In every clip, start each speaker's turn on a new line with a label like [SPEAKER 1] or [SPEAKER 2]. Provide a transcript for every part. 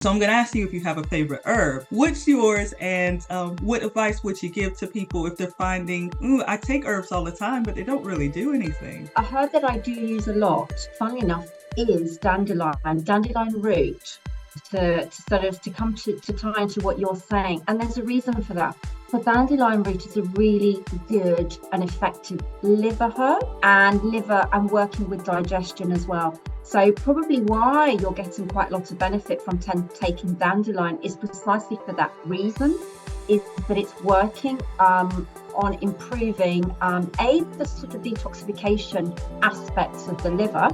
[SPEAKER 1] So I'm going to ask you if you have a favorite herb. What's yours, and what advice would you give to people if they're finding, I take herbs all the time, but they don't really do anything?
[SPEAKER 2] A herb that I do use a lot, funnily enough, is dandelion root, to sort of to come to tie into what you're saying. And there's a reason for that. The dandelion root is a really good and effective liver herb, and working with digestion as well. So probably why you're getting quite a lot of benefit from taking dandelion is precisely for that reason, is that it's working on improving the sort of detoxification aspects of the liver.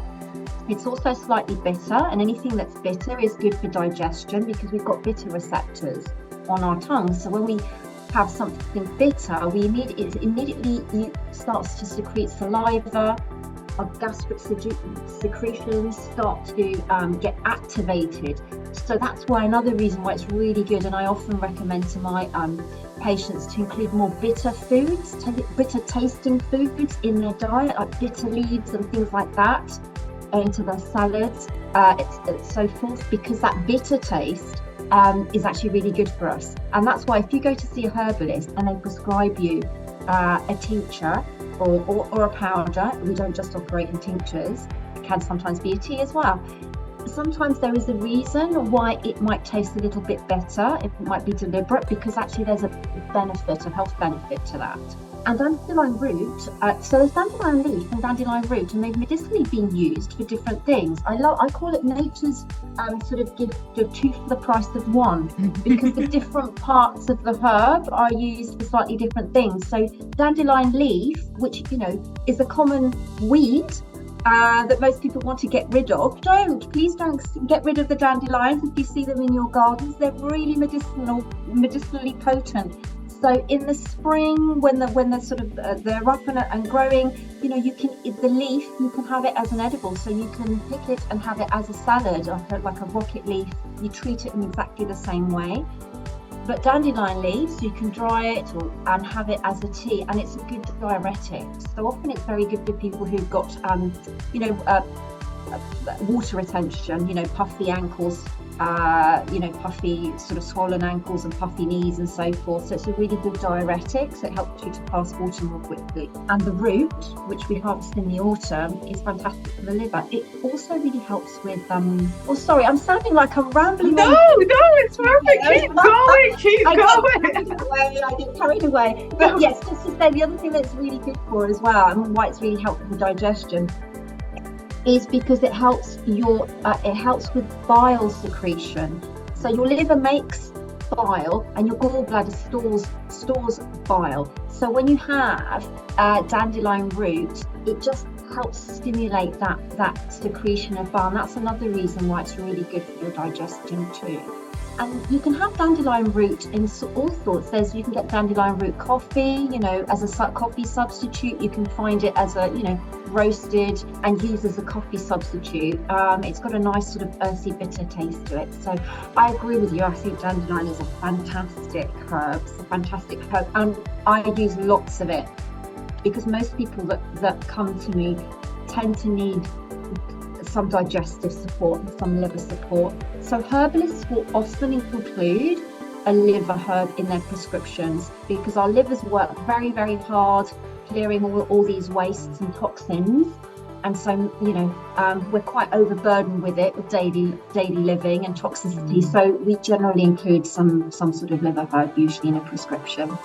[SPEAKER 2] It's also slightly bitter, and anything that's bitter is good for digestion because we've got bitter receptors on our tongue. So when we have something bitter, it immediately starts to secrete saliva. Our gastric secretions start to get activated. So that's why another reason why it's really good, and I often recommend to my patients to include more bitter foods, bitter tasting foods in their diet, like bitter leaves and things like that, into their salads, so forth, because that bitter taste is actually really good for us. And that's why if you go to see a herbalist and they prescribe you a tincture or a powder, we don't just operate in tinctures, it can sometimes be a tea as well. Sometimes there is a reason why it might taste a little bit better. It might be deliberate because actually there's a health benefit to that. And dandelion root, so there's dandelion leaf and dandelion root, and they've medicinally been used for different things. I call it nature's sort of gift of two for the price of one, because the different parts of the herb are used for slightly different things. So dandelion leaf, which is a common weed that most people want to get rid of. Please don't get rid of the dandelions if you see them in your gardens. They're really medicinally potent. So in the spring, when they're sort of they're up and growing, you can have it as an edible. So you can pick it and have it as a salad, like a rocket leaf. You treat it in exactly the same way. But dandelion leaves, you can dry it and have it as a tea, and it's a good diuretic. So often it's very good for people who've got, water retention, puffy ankles, puffy sort of swollen ankles and puffy knees and so forth. So it's a really good diuretic, so it helps you to pass water more quickly. And the root, which we harvest in the autumn, is fantastic for the liver. It also really helps with sorry, I'm sounding like I'm rambling.
[SPEAKER 1] No, it's perfect. Keep going.
[SPEAKER 2] I get carried away. But yes, just to say, the other thing that it's really good for as well, and why it's really helpful for digestion, is because it helps with bile secretion. So your liver makes bile and your gallbladder stores bile. So when you have dandelion root, it just helps stimulate that secretion of bile. And that's another reason why it's really good for your digestion too. And you can have dandelion root in all sorts. You can get dandelion root coffee, as a coffee substitute. You can find it as a, roasted and used as a coffee substitute. It's got a nice sort of earthy, bitter taste to it. So I agree with you. I think dandelion is a fantastic herb. It's a fantastic herb, and I use lots of it because most people that come to me tend to need some digestive support and some liver support. So herbalists will often include a liver herb in their prescriptions because our livers work very, very hard clearing all these wastes and toxins. And so, we're quite overburdened with it, with daily living and toxicity. So we generally include some sort of liver herb usually in a prescription.